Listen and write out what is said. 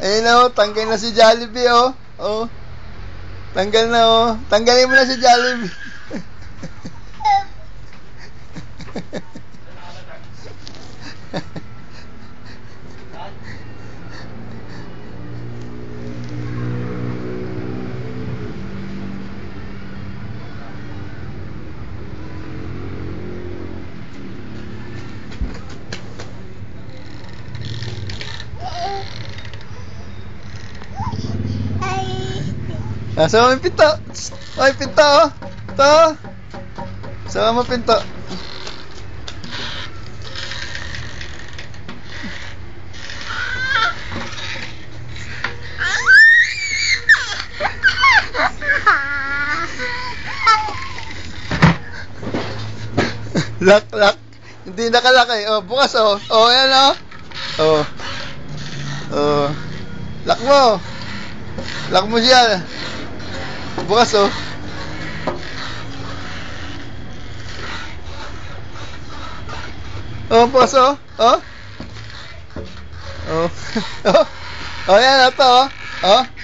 Ayun na oh, tanggal na si Jollibee oh. Oh. Tanggal na oh. Tanggalin mo na si Jollibee. Sama mo yung pinto. Ay, pinto oh. Ito. Sama mo pinto. Lock, lock. Hindi nakalak eh. Oh, bukas oh. Oh, ayan oh. Oh. Oh. Lock mo. Lock mo siya. Bukas oh. Oh, bukas oh. Oh. Oh. Oh. Oh, yan ito oh. Oh.